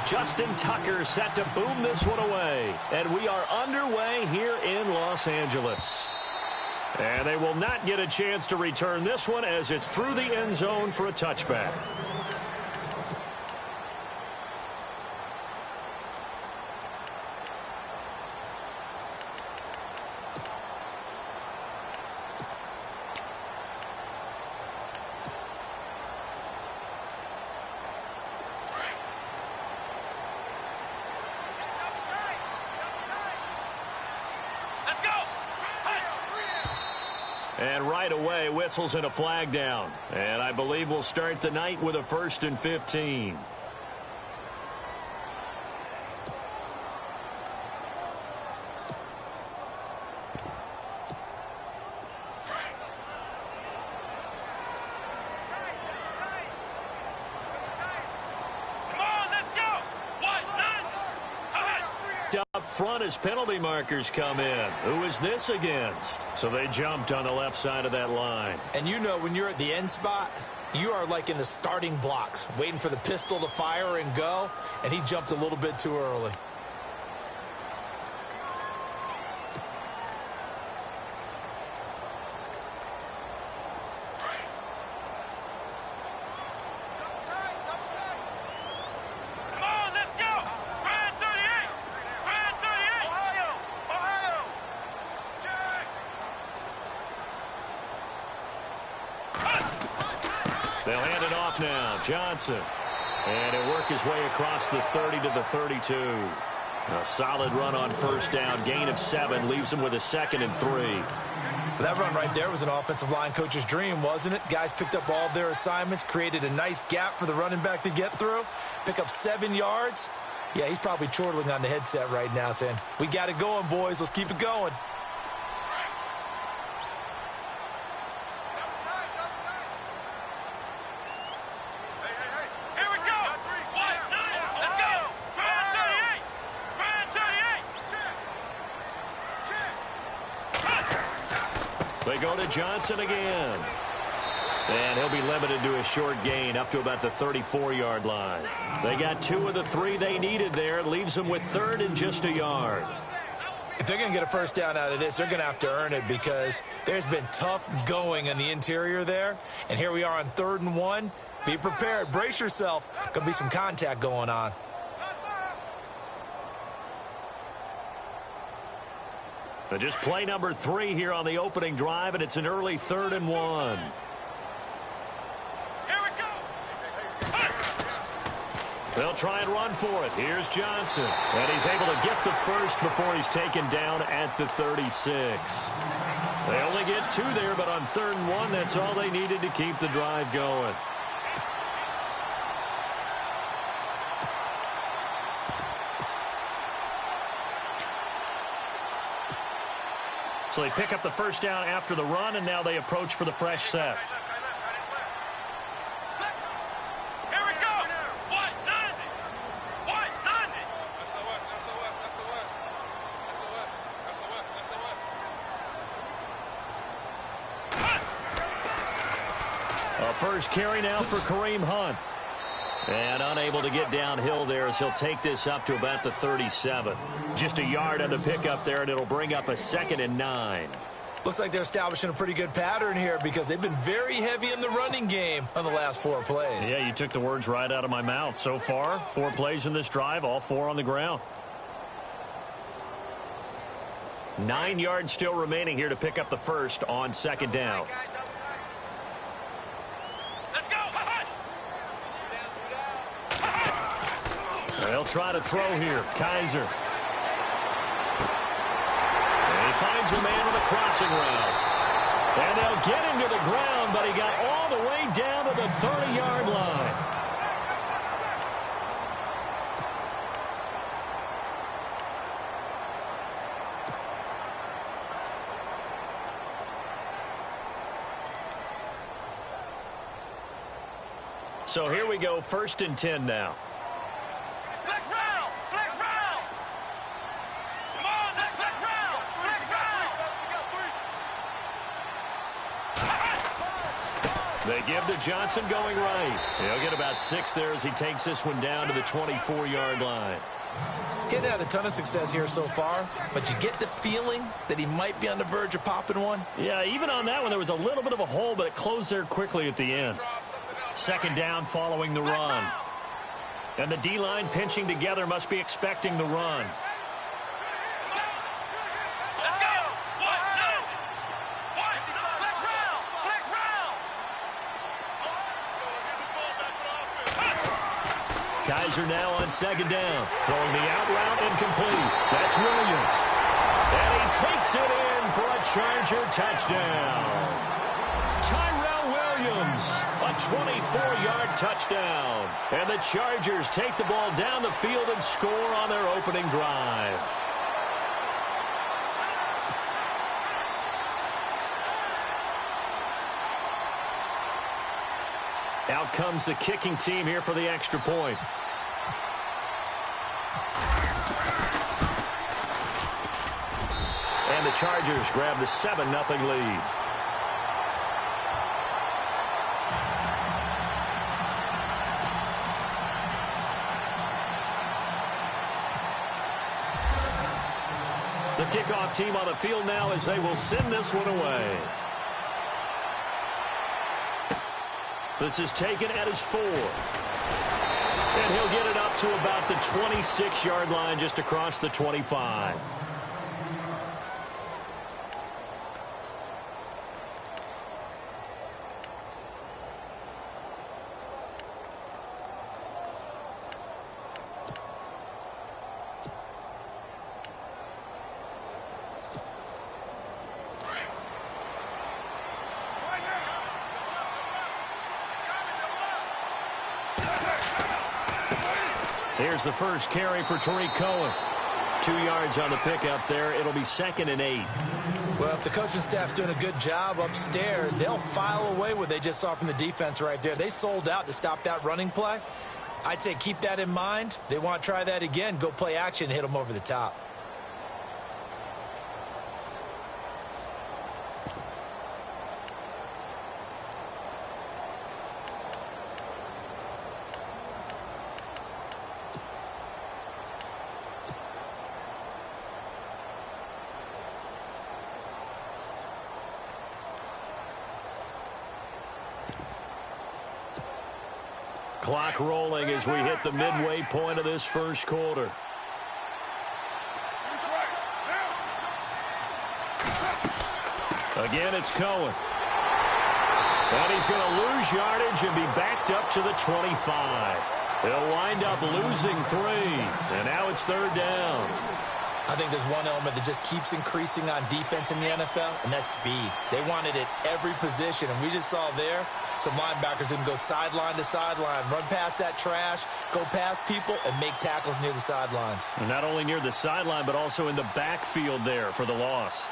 Justin Tucker set to boom this one away. And we are underway here in Los Angeles. And they will not get a chance to return this one as it's through the end zone for a touchback. And right away, whistles and a flag down. And I believe we'll start the night with a 1st and 15. Up front as penalty markers come in. Who is this against? So they jumped on the left side of that line. And you know when you're at the end spot, you are like in the starting blocks, waiting for the pistol to fire and go, and he jumped a little bit too early. They'll hand it off now. Johnson. And he'll work his way across the 30 to the 32. A solid run on first down. Gain of 7 leaves him with a 2nd and 3. That run right there was an offensive line coach's dream, wasn't it? Guys picked up all of their assignments, created a nice gap for the running back to get through, pick up 7 yards. Yeah, he's probably chortling on the headset right now saying, we got it going, boys. Let's keep it going. They go to Johnson again. And he'll be limited to a short gain up to about the 34-yard line. They got 2 of the 3 they needed there. It leaves them with 3rd and just a yard. If they're going to get a first down out of this, they're going to have to earn it because there's been tough going on the interior there. And here we are on 3rd and 1. Be prepared. Brace yourself. Going to be some contact going on. Just play number 3 here on the opening drive, and it's an early 3rd and 1. Here we go. They'll try and run for it. Here's Johnson. And he's able to get the first before he's taken down at the 36. They only get 2 there, but on 3rd and 1, that's all they needed to keep the drive going. So they pick up the first down after the run, and now they approach for the fresh set. Here we go. 190. 190. A first carry now for Kareem Hunt. And unable to get downhill there as he'll take this up to about the 37. Just a yard on the pickup there, and it'll bring up a 2nd and 9. Looks like they're establishing a pretty good pattern here because they've been very heavy in the running game on the last 4 plays. Yeah, you took the words right out of my mouth. So far, 4 plays in this drive, all 4 on the ground. 9 yards still remaining here to pick up the first on 2nd down. They'll try to throw here. Kaiser. And he finds a man on the crossing route. And they'll get him to the ground, but he got all the way down to the 30-yard line. So here we go, 1st and 10 now. They give to Johnson going right. He'll get about 6 there as he takes this one down to the 24-yard line. He hadn't had a ton of success here so far, but you get the feeling that he might be on the verge of popping one. Yeah, even on that one, there was a little bit of a hole, but it closed there quickly at the end. 2nd down following the run. And the D-line pinching together must be expecting the run. Kaiser now on 2nd down. Throwing the out route incomplete. That's Williams. And he takes it in for a Charger touchdown. Tyrell Williams, a 24-yard touchdown. And the Chargers take the ball down the field and score on their opening drive. Out comes the kicking team here for the extra point. And the Chargers grab the 7-0 lead. The kickoff team on the field now as they will send this one away. This is taken at his 4. And he'll get it up to about the 26-yard line just across the 25. Here's the first carry for Tariq Cohen. 2 yards on the pickup there. It'll be 2nd and 8. Well, if the coaching staff's doing a good job upstairs, they'll file away what they just saw from the defense right there. They sold out to stop that running play. I'd say keep that in mind. They want to try that again. Go play action and hit them over the top. Clock rolling as we hit the midway point of this first quarter. Again, it's Cohen. And he's going to lose yardage and be backed up to the 25. He'll wind up losing 3. And now it's 3rd down. I think there's one element that just keeps increasing on defense in the NFL, and that's speed. They want it at every position, and we just saw there some linebackers who can go sideline to sideline, run past that trash, go past people, and make tackles near the sidelines. And not only near the sideline, but also in the backfield there for the loss.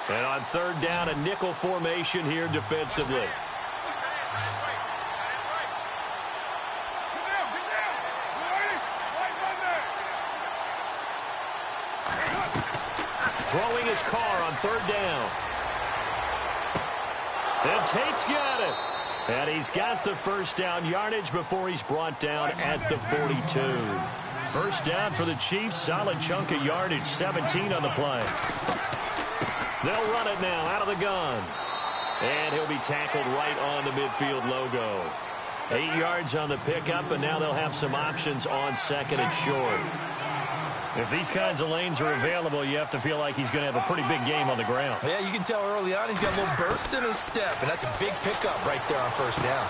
And on 3rd down, a nickel formation here defensively. Throwing his car on 3rd down. And Tate's got it. And he's got the first down yardage before he's brought down at the 42. First down for the Chiefs. Solid chunk of yardage. 17 on the play. They'll run it now out of the gun. And he'll be tackled right on the midfield logo. 8 yards on the pickup, and now they'll have some options on 2nd and short. If these kinds of lanes are available, you have to feel like he's going to have a pretty big game on the ground. Yeah, you can tell early on he's got a little burst in his step, and that's a big pickup right there on 1st down.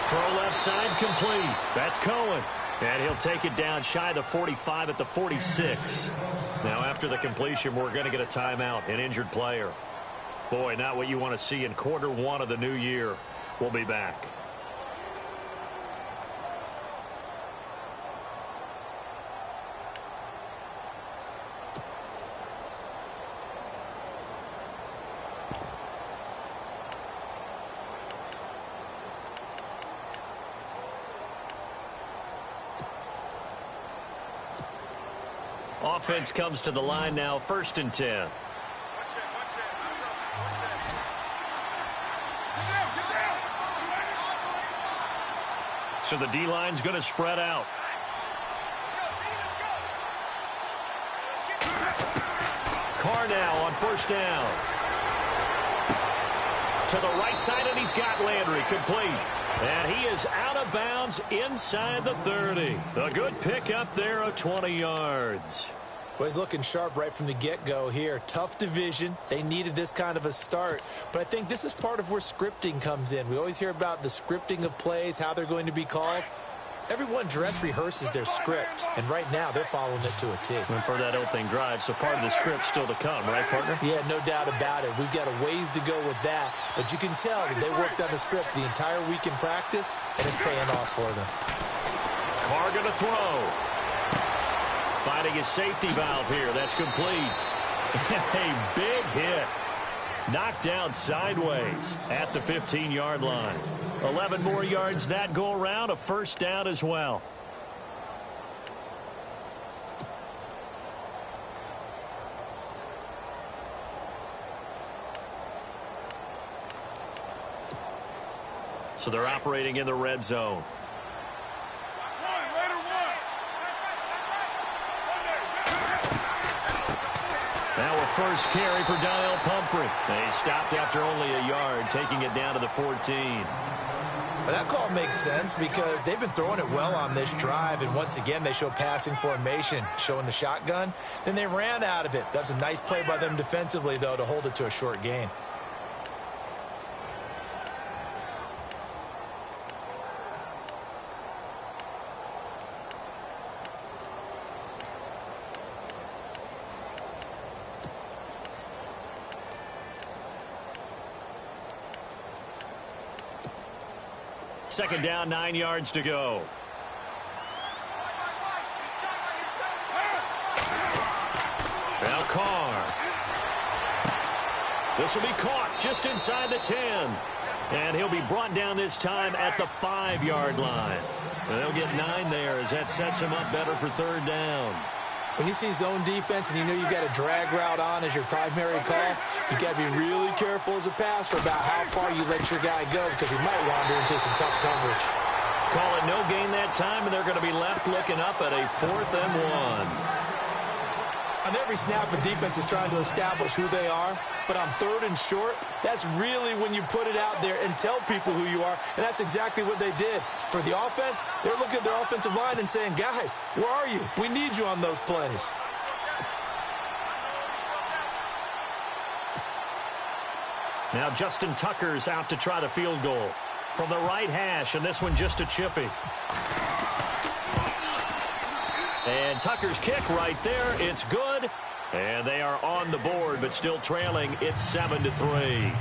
Throw left side complete. That's Cohen. And he'll take it down shy of the 45 at the 46. Now, after the completion, we're going to get a timeout, an injured player. Boy, not what you want to see in quarter 1 of the new year. We'll be back. Offense comes to the line now, 1st and 10. So the D-line's going to spread out. Carr now on 1st down. To the right side, and he's got Landry complete. And he is out of bounds inside the 30. A good pickup there of 20 yards. Well, he's looking sharp right from the get-go here. Tough division. They needed this kind of a start. But I think this is part of where scripting comes in. We always hear about the scripting of plays, how they're going to be called. Everyone dress rehearses their script, and right now they're following it to a T. And for that opening drive, so part of the script still to come, right, partner? Yeah, no doubt about it. We've got a ways to go with that, but you can tell that they worked on the script the entire week in practice, and it's paying off for them. Carr going to throw. Finding his safety valve here. That's complete. A big hit. Knocked down sideways at the 15-yard line. 11 more yards that go around, a 1st down as well. So they're operating in the red zone. Now a 1st carry for Donnell Pumphrey. They stopped after only a yard, taking it down to the 14. Well, that call makes sense because they've been throwing it well on this drive, and once again they show passing formation, showing the shotgun. Then they ran out of it. That's a nice play by them defensively, though, to hold it to a short gain. Second down, 9 yards to go. Now Carr. This will be caught just inside the 10. And he'll be brought down this time at the 5-yard line. And they'll get 9 there as that sets him up better for 3rd down. When you see zone defense and you know you've got a drag route on as your primary call, you've got to be really careful as a passer about how far you let your guy go because he might wander into some tough coverage. Call it no gain that time, and they're going to be left looking up at a 4th and 1. On every snap, a defense is trying to establish who they are, but on 3rd and short, that's really when you put it out there and tell people who you are, and that's exactly what they did. For the offense, they're looking at their offensive line and saying, guys, where are you? We need you on those plays. Now Justin Tucker's out to try the field goal from the right hash, and this one just a chippy. And Tucker's kick right there, it's good. And they are on the board, but still trailing. It's 7-3.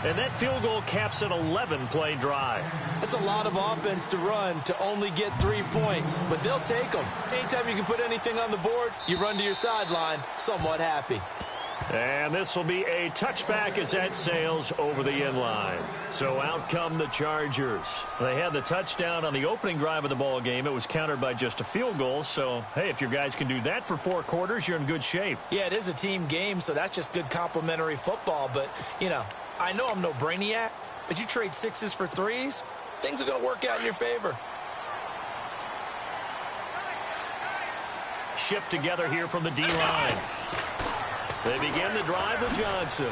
And that field goal caps an 11-play drive. That's a lot of offense to run to only get 3 points, but they'll take them. Anytime you can put anything on the board, you run to your sideline, somewhat happy. And this will be a touchback as that sails over the end line. So out come the Chargers. They had the touchdown on the opening drive of the ball game. It was countered by just a field goal. So, hey, if your guys can do that for 4 quarters, you're in good shape. Yeah, it is a team game, so that's just good complimentary football. But, you know, I know I'm no brainiac, but you trade 6s for 3s, things are going to work out in your favor. Shift together here from the D-line. They begin the drive with Johnson.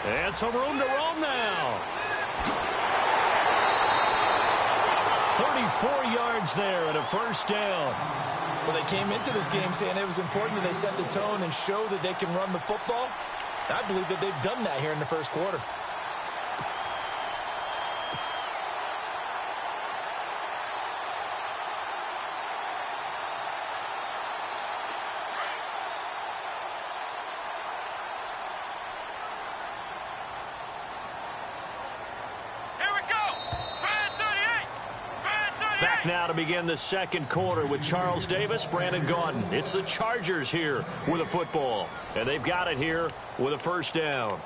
And some room to roam now. 34 yards there and a 1st down. Well, they came into this game saying it was important that they set the tone and show that they can run the football. I believe that they've done that here in the 1st quarter. Back now to begin the 2nd quarter with Charles Davis, Brandon Gaudin. It's the Chargers here with a football. And they've got it here with a 1st down.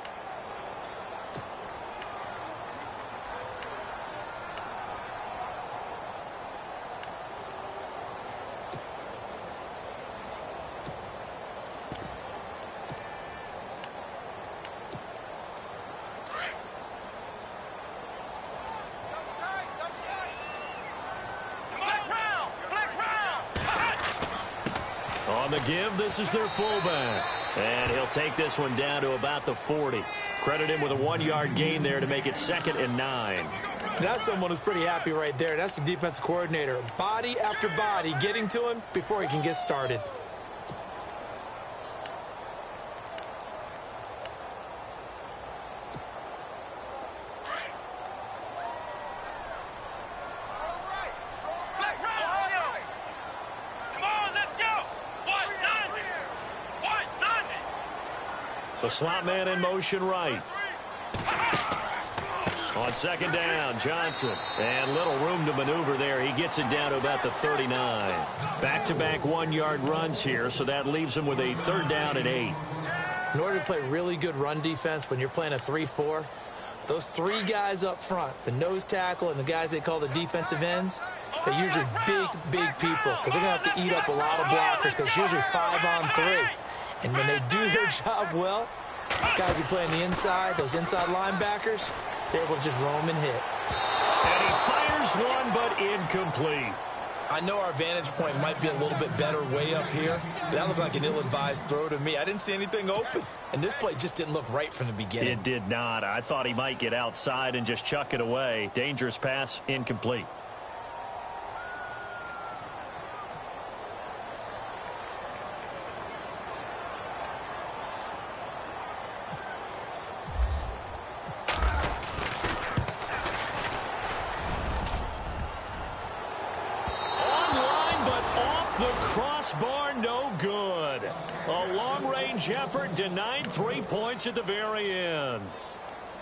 On the give, this is their fullback. And he'll take this one down to about the 40. Credit him with a 1-yard gain there to make it 2nd and 9. That's someone who's pretty happy right there. That's the defensive coordinator. Body after body getting to him before he can get started. The slot man in motion right. On 2nd down, Johnson. And little room to maneuver there. He gets it down to about the 39. Back-to-back 1-yard runs here, so that leaves him with a 3rd down and 8. In order to play really good run defense when you're playing a 3-4, those 3 guys up front, the nose tackle and the guys they call the defensive ends, they're usually big people because they're going to have to eat up a lot of blockers because it's usually 5-on-3. And when they do their job well, guys who play on the inside, those inside linebackers, they're able to just roam and hit. And he fires one, but incomplete. I know our vantage point might be a little bit better way up here, but that looked like an ill-advised throw to me. I didn't see anything open, and this play just didn't look right from the beginning. It did not. I thought he might get outside and just chuck it away. Dangerous pass, incomplete. Bar no good. A long-range effort denied 3 points at the very end.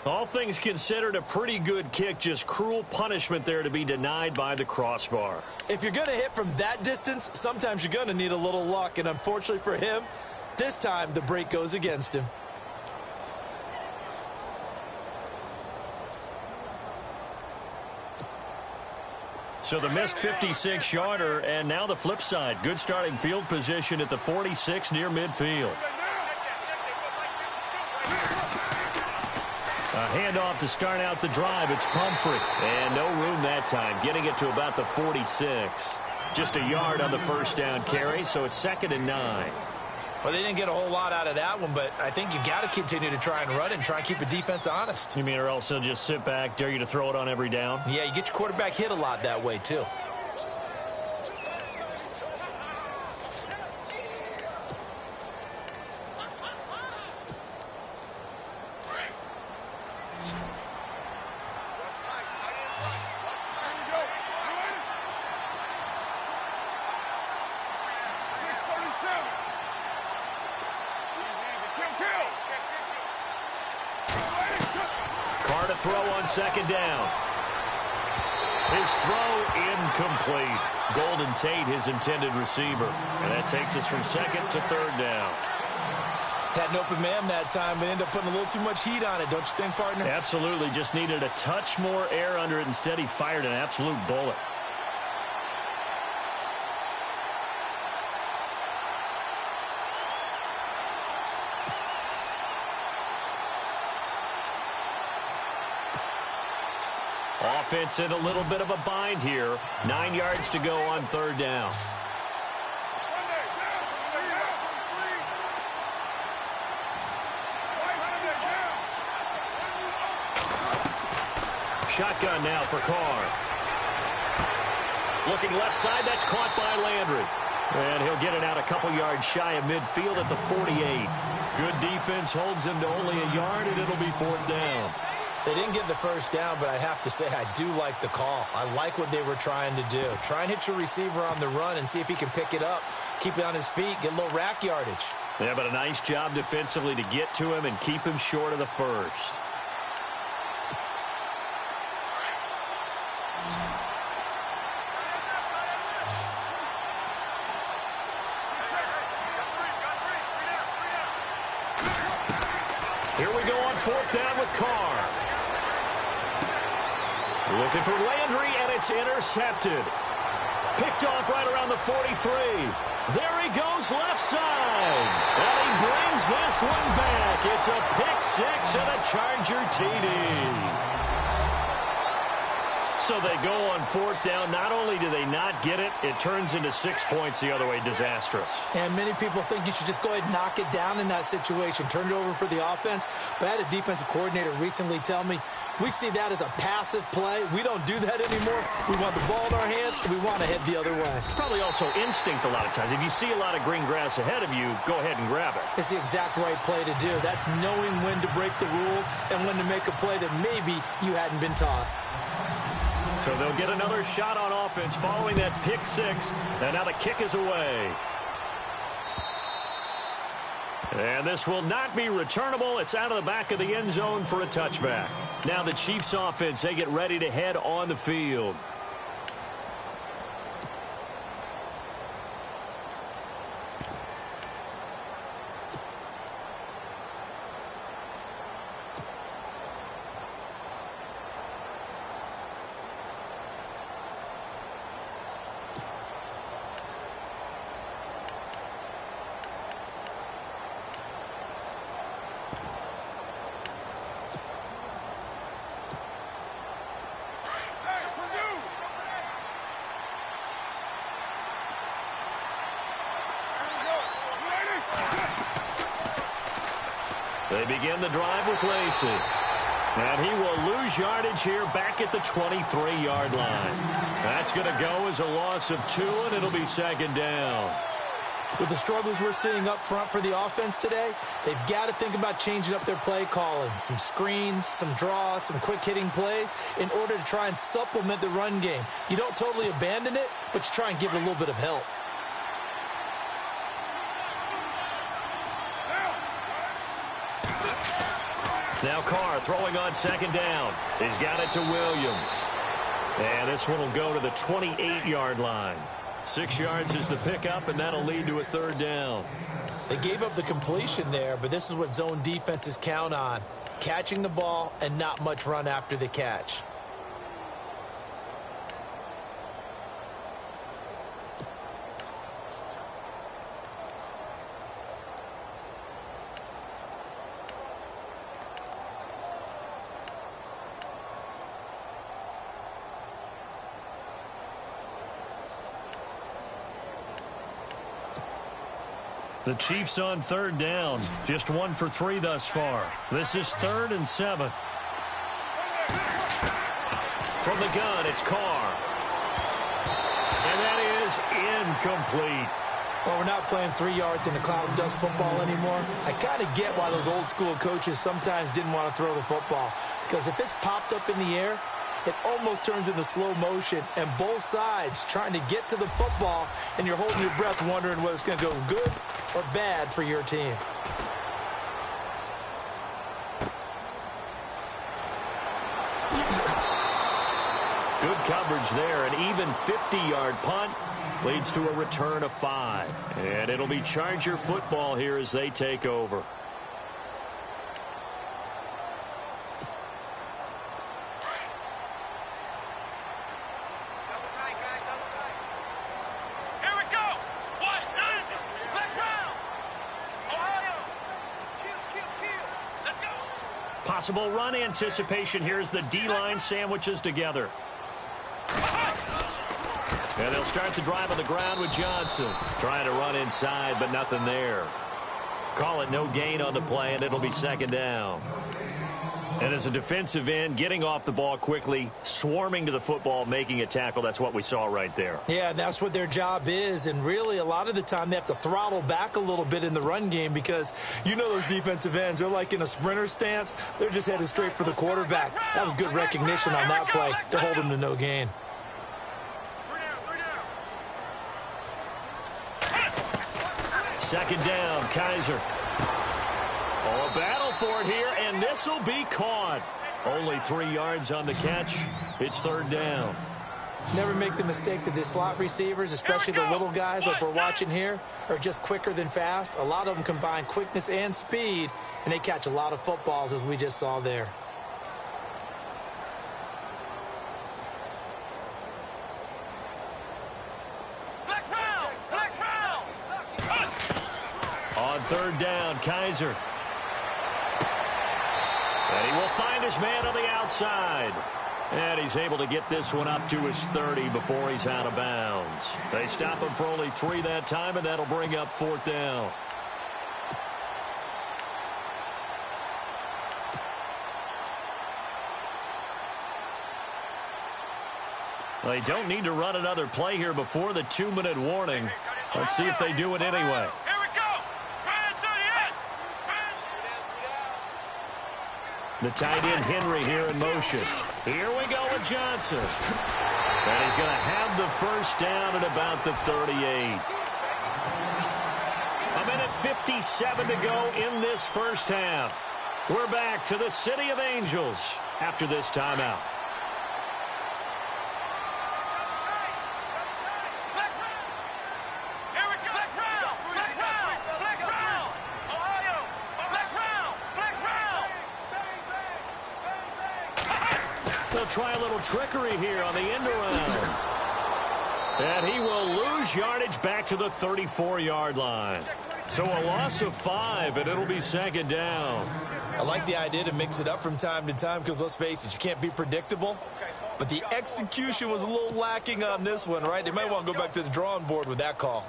All things considered, a pretty good kick. Just cruel punishment there to be denied by the crossbar. If you're going to hit from that distance, sometimes you're going to need a little luck. And unfortunately for him, this time the break goes against him. So the missed 56-yarder, and now the flip side. Good starting field position at the 46 near midfield. A handoff to start out the drive. It's Pumphrey. And no room that time, getting it to about the 46. Just a yard on the 1st down carry, so it's 2nd and 9. Well, they didn't get a whole lot out of that one, but I think you've got to continue to try and run and try and keep the defense honest. You mean or else they'll just sit back, dare you to throw it on every down? Yeah, you get your quarterback hit a lot that way, too. Throw on 2nd down. His throw incomplete. Golden Tate, his intended receiver. And that takes us from 2nd to 3rd down. Had an open man that time, but ended up putting a little too much heat on it, don't you think, partner? Absolutely. Just needed a touch more air under it. Instead, he fired an absolute bullet. Offense in a little bit of a bind here. 9 yards to go on 3rd down. Shotgun now for Carr. Looking left side, that's caught by Landry. And he'll get it out a couple yards shy of midfield at the 48. Good defense holds him to only a yard, and it'll be 4th down. They didn't get the 1st down, but I have to say I do like the call. I like what they were trying to do. Try and hit your receiver on the run and see if he can pick it up. Keep it on his feet, get a little rack yardage. Yeah, but a nice job defensively to get to him and keep him short of the 1st. Here we go on 4th down with Carr. Looking for Landry, and it's intercepted. Picked off right around the 43. There he goes left side. And he brings this one back. It's a pick 6 and a Charger TD. So they go on fourth down. Not only do they not get it, it turns into 6 points the other way. Disastrous. And many people think you should just go ahead and knock it down in that situation. Turn it over for the offense. But I had a defensive coordinator recently tell me, we see that as a passive play. We don't do that anymore. We want the ball in our hands, and we want to head the other way. Probably also instinct a lot of times. If you see a lot of green grass ahead of you, go ahead and grab it. It's the exact right play to do. That's knowing when to break the rules and when to make a play that maybe you hadn't been taught. So they'll get another shot on offense following that pick six. And now the kick is away. And this will not be returnable. It's out of the back of the end zone for a touchback. Now the Chiefs offense, they get ready to head on the field. They begin the drive with Lacey. And he will lose yardage here back at the 23-yard line. That's going to go as a loss of 2, and it'll be second down. With the struggles we're seeing up front for the offense today, they've got to think about changing up their play calling. Some screens, some draws, some quick-hitting plays in order to try and supplement the run game. You don't totally abandon it, but you try and give it a little bit of help. Now Carr throwing on second down. He's got it to Williams. And this one will go to the 28-yard line. 6 yards is the pickup, and that'll lead to a third down. They gave up the completion there, but this is what zone defenses count on. Catching the ball and not much run after the catch. The Chiefs on third down. Just 1 for 3 thus far. This is 3rd and 7. From the gun, it's Carr. And that is incomplete. Well, we're not playing 3 yards in a cloud of dust football anymore. I kind of get why those old school coaches sometimes didn't want to throw the football. Because if it's popped up in the air, it almost turns into slow motion, and both sides trying to get to the football, and you're holding your breath wondering whether it's going to go good or bad for your team. Good coverage there. An even 50-yard punt leads to a return of 5. And it'll be Charger football here as they take over. Possible run anticipation here as the D-line sandwiches together. And they'll start the drive on the ground with Johnson. Trying to run inside, but nothing there. Call it no gain on the play, and it'll be second down. And as a defensive end, getting off the ball quickly, swarming to the football, making a tackle, that's what we saw right there. Yeah, that's what their job is. And really, a lot of the time, they have to throttle back a little bit in the run game because you know those defensive ends, they're like in a sprinter stance. They're just headed straight for the quarterback. That was good recognition on that play to hold him to no gain. Second down, Kaiser. Oh, a battle for it here, and this will be caught. Only 3 yards on the catch. It's third down. Never make the mistake that the slot receivers, especially the little guys like we're watching here, are just quicker than fast. A lot of them combine quickness and speed, and they catch a lot of footballs, as we just saw there. On third down, Kaiser. And he will find his man on the outside. And he's able to get this one up to his 30 before he's out of bounds. They stop him for only 3 that time, and that'll bring up 4th down. They don't need to run another play here before the 2-minute warning. Let's see if they do it anyway. Here we go. Ryan through the end. The tight end Henry here in motion. Here we go with Johnson. And he's going to have the first down at about the 38. 1:57 to go in this first half. We're back to the City of Angels after this timeout. They'll try a little trickery here on the end around. And he will lose yardage back to the 34-yard line. So a loss of 5, and it'll be 2nd down. I like the idea to mix it up from time to time because, let's face it, you can't be predictable. But the execution was a little lacking on this one, right? They might want to go back to the drawing board with that call.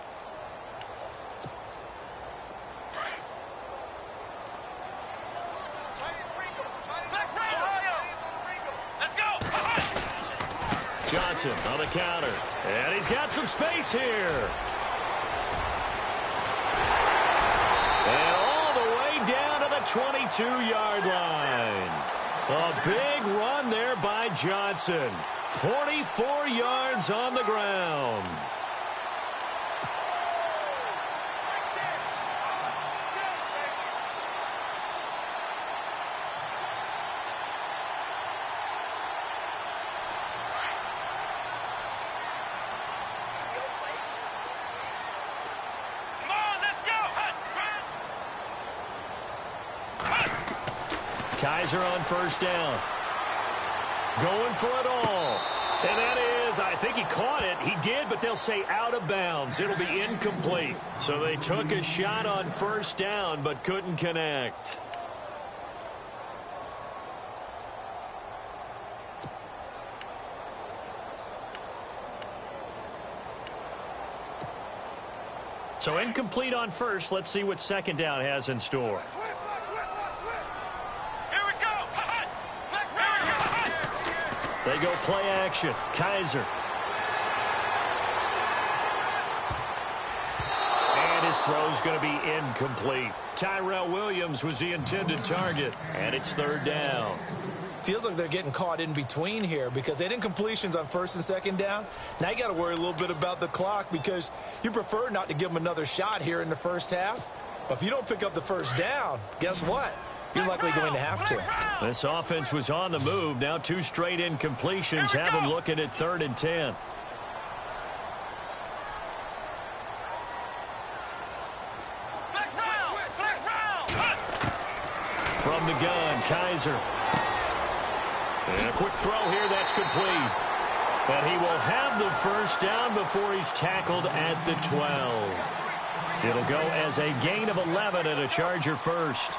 Johnson on the counter. And he's got some space here. And all the way down to the 22-yard line. A big run there by Johnson. 44 yards on the ground. Kaiser on first down. Going for it all. And that is, I think he caught it. He did, but they'll say out of bounds. It'll be incomplete. So they took a shot on first down, but couldn't connect. So incomplete on first. Let's see what 2nd down has in store. They go play action. Kaiser. And his throw's going to be incomplete. Tyrell Williams was the intended target. And it's 3rd down. Feels like they're getting caught in between here because they did incompletions on 1st and 2nd down. Now you got to worry a little bit about the clock because you prefer not to give them another shot here in the first half. But if you don't pick up the first down, guess what? You're likely going to have to. This offense was on the move. Now 2 straight incompletions have them looking at 3rd and 10. From the gun, Kaiser. And a quick throw here, that's complete. And he will have the first down before he's tackled at the 12. It'll go as a gain of 11 and a Charger first.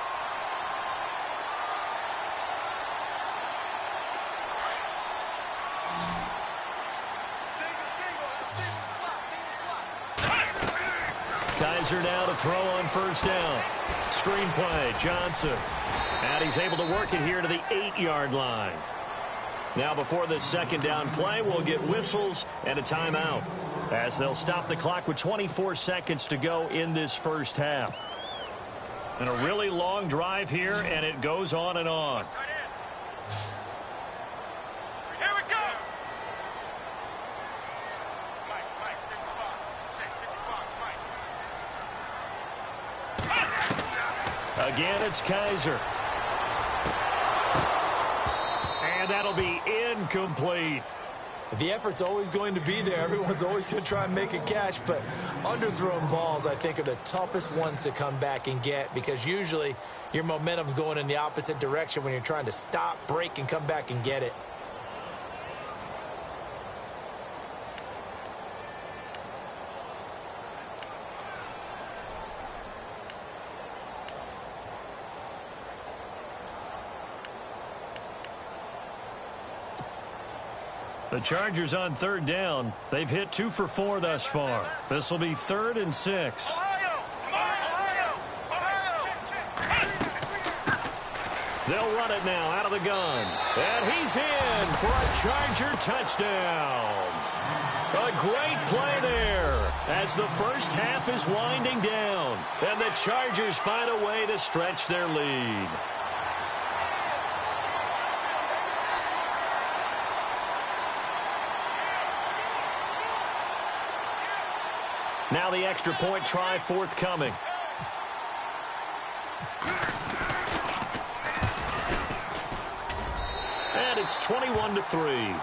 Kaiser now to throw on first down. Screen play, Johnson. And he's able to work it here to the 8-yard line. Now before this 2nd down play, we'll get whistles and a timeout as they'll stop the clock with 24 seconds to go in this first half. And a really long drive here, and it goes on and on. Again, it's Kaiser. And that'll be incomplete. The effort's always going to be there. Everyone's always going to try and make a catch, but underthrown balls, I think, are the toughest ones to come back and get because usually your momentum's going in the opposite direction when you're trying to stop, break, and come back and get it. The Chargers on third down. They've hit 2 for 4 thus far. This will be 3rd and 6. They'll run it now out of the gun. And he's in for a Charger touchdown. A great play there as the first half is winding down. And the Chargers find a way to stretch their lead. Now the extra point try forthcoming. And it's 21-3.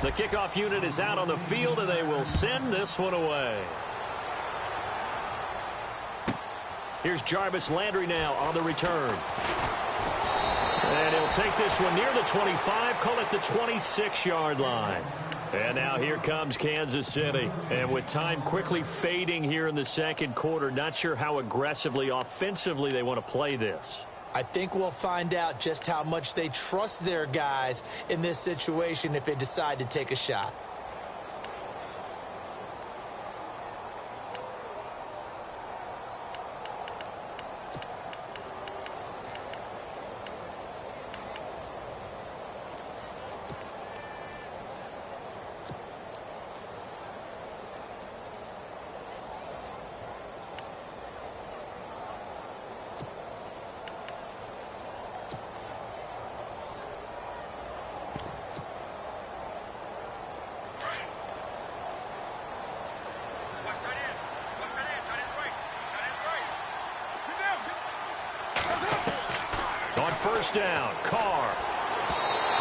The kickoff unit is out on the field, and they will send this one away. Here's Jarvis Landry now on the return. And he'll take this one near the 25, call it the 26-yard line. And now here comes Kansas City. And with time quickly fading here in the second quarter, not sure how aggressively, offensively they want to play this. I think we'll find out just how much they trust their guys in this situation if they decide to take a shot. First down, Carr.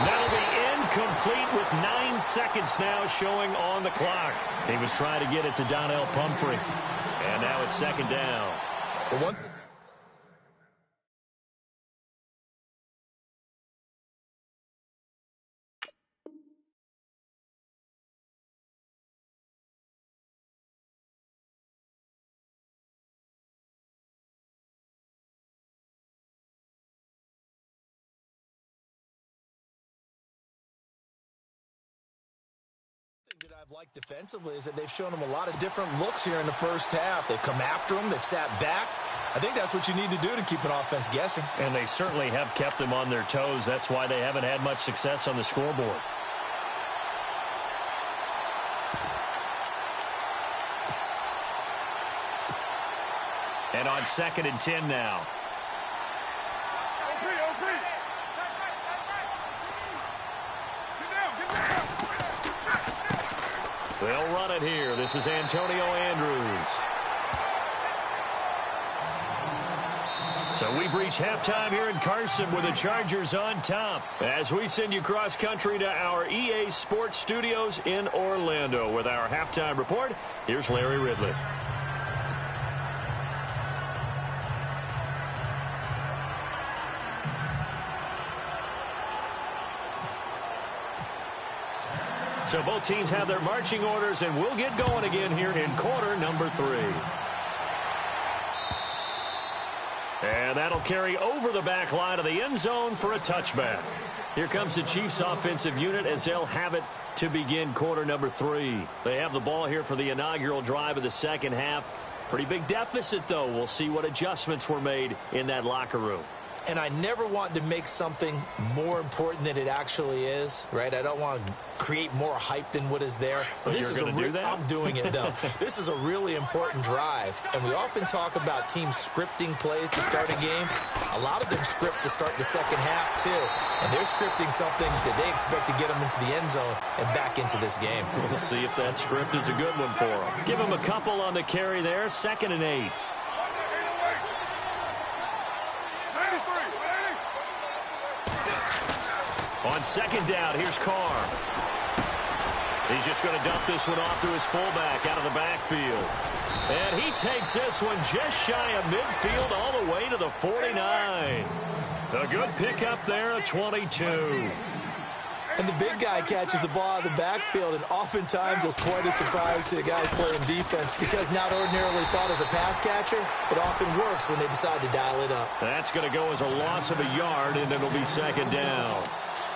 That'll be incomplete with 9 seconds now showing on the clock. He was trying to get it to Donnell Pumphrey. And now it's second down. The one that I've liked defensively is that they've shown them a lot of different looks here in the first half. They've come after them. They've sat back. I think that's what you need to do to keep an offense guessing. And they certainly have kept them on their toes. That's why they haven't had much success on the scoreboard. And on 2nd and 10 now. They'll run it here. This is Antonio Andrews. So we've reached halftime here in Carson with the Chargers on top. As we send you cross-country to our EA Sports Studios in Orlando with our halftime report, here's Larry Ridley. So both teams have their marching orders, and we'll get going again here in quarter number 3. And that'll carry over the back line of the end zone for a touchback. Here comes the Chiefs offensive unit as they'll have it to begin quarter number 3. They have the ball here for the inaugural drive of the second half. Pretty big deficit, though. We'll see what adjustments were made in that locker room. And I never want to make something more important than it actually is, right? I don't want to create more hype than what is there. But this is do that? I'm doing it, though. This is a really important drive. And we often talk about teams scripting plays to start a game. A lot of them script to start the second half, too. And they're scripting something that they expect to get them into the end zone and back into this game. We'll see if that script is a good one for them. Give them a couple on the carry there. 2nd and 8. On 2nd down, here's Carr. He's just going to dump this one off to his fullback out of the backfield. And he takes this one just shy of midfield all the way to the 49. A good pickup there, a 22. And the big guy catches the ball out of the backfield, and oftentimes it's quite a surprise to the guys playing defense because not ordinarily thought as a pass catcher, it often works when they decide to dial it up. That's going to go as a loss of a yard, and it'll be second down.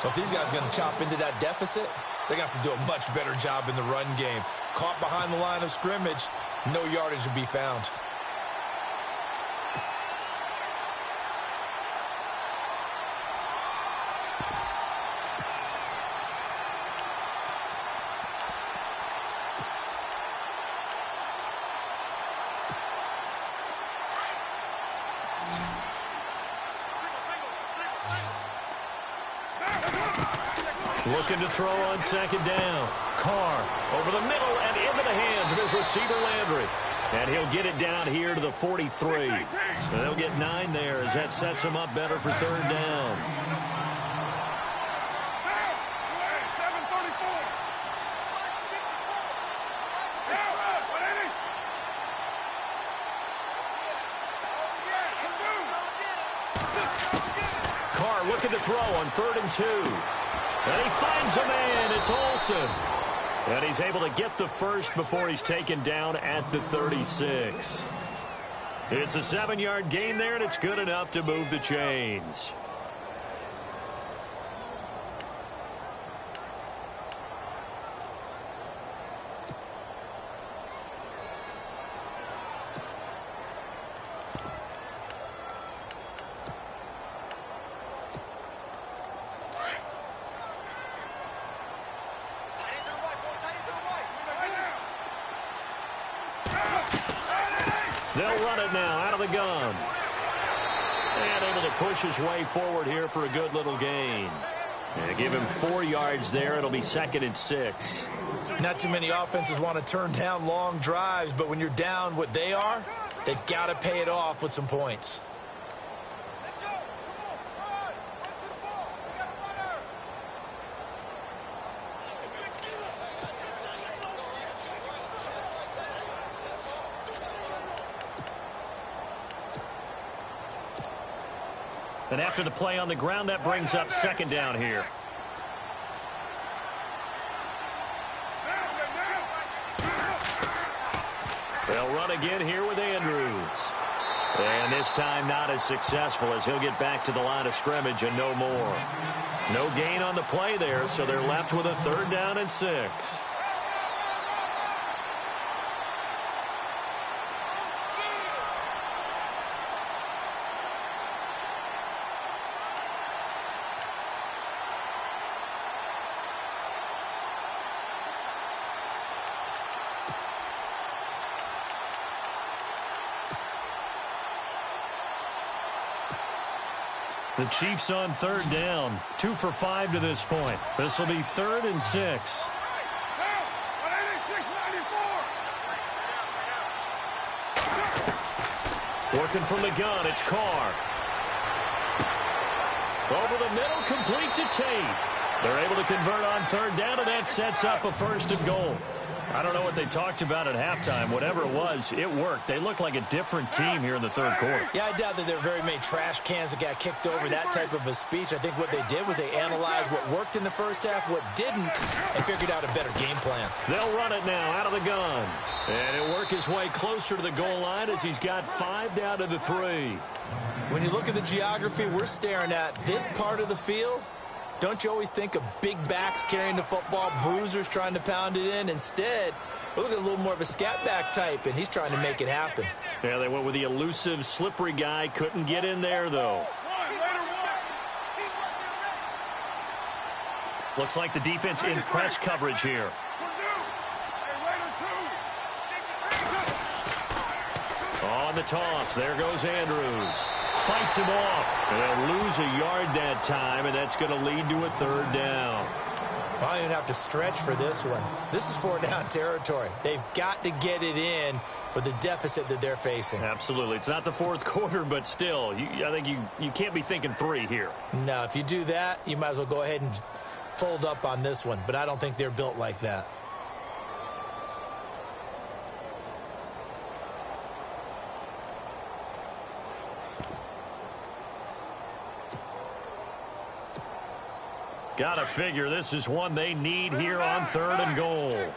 Well, if these guys are going to chop into that deficit, they're going to have to do a much better job in the run game. Caught behind the line of scrimmage, no yardage to be found. Looking to throw on second down. Carr over the middle and into the hands of his receiver Landry. And he'll get it down here to the 43. So they'll get 9 there as that sets him up better for third down. Carr looking to throw on 3rd and 2. And he finds a man. It's Olsen. And he's able to get the first before he's taken down at the 36. It's a 7-yard gain there, and it's good enough to move the chains. They'll run it now out of the gun. And able to push his way forward here for a good little gain. And give him 4 yards there. It'll be 2nd and 6. Not too many offenses want to turn down long drives, but when you're down what they are, they've got to pay it off with some points. And after the play on the ground, that brings up second down here. They'll run again here with Andrews. And this time not as successful as he'll get back to the line of scrimmage and no more. No gain on the play there, so they're left with a 3rd down and 6. The Chiefs on 3rd down. 2 for 5 to this point. This will be 3rd and 6. Working from the gun, it's Carr. Over the middle, complete to Tate. They're able to convert on 3rd down, and that sets up a 1st and goal. I don't know what they talked about at halftime. Whatever it was, it worked. They look like a different team here in the 3rd quarter. Yeah, I doubt that there are very many trash cans that got kicked over, that type of a speech. I think what they did was they analyzed what worked in the first half, what didn't, and figured out a better game plan. They'll run it now out of the gun. And he'll work his way closer to the goal line as he's got 5 down to the 3. When you look at the geography we're staring at, this part of the field, don't you always think of big backs carrying the football, bruisers trying to pound it in? Instead, look at a little more of a scat back type, and he's trying to make it happen. Yeah, they went with the elusive, slippery guy. Couldn't get in there, though. Looks like the defense in press coverage here. On the toss, there goes Andrews. Fights him off. And they'll lose a yard that time, and that's going to lead to a 3rd down. I don't even have to stretch for this one. This is 4th down territory. They've got to get it in with the deficit that they're facing. Absolutely. It's not the 4th quarter, but still, I think you can't be thinking 3 here. No, if you do that, you might as well go ahead and fold up on this one, but I don't think they're built like that. Gotta figure this is one they need here on 3rd and goal.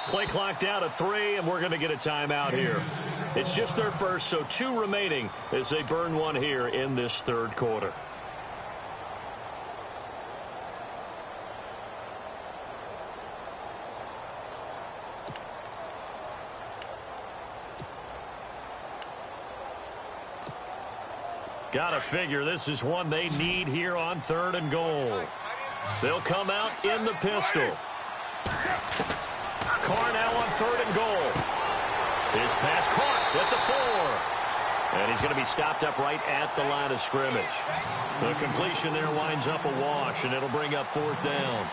Play clock down to 3, and we're going to get a timeout here. It's just their first, so 2 remaining as they burn one here in this 3rd quarter. Gotta figure this is one they need here on 3rd and goal. They'll come out in the pistol. Carr now on 3rd and goal. His pass caught at the 4. And he's going to be stopped up right at the line of scrimmage. The completion there winds up a wash, and it'll bring up 4th down.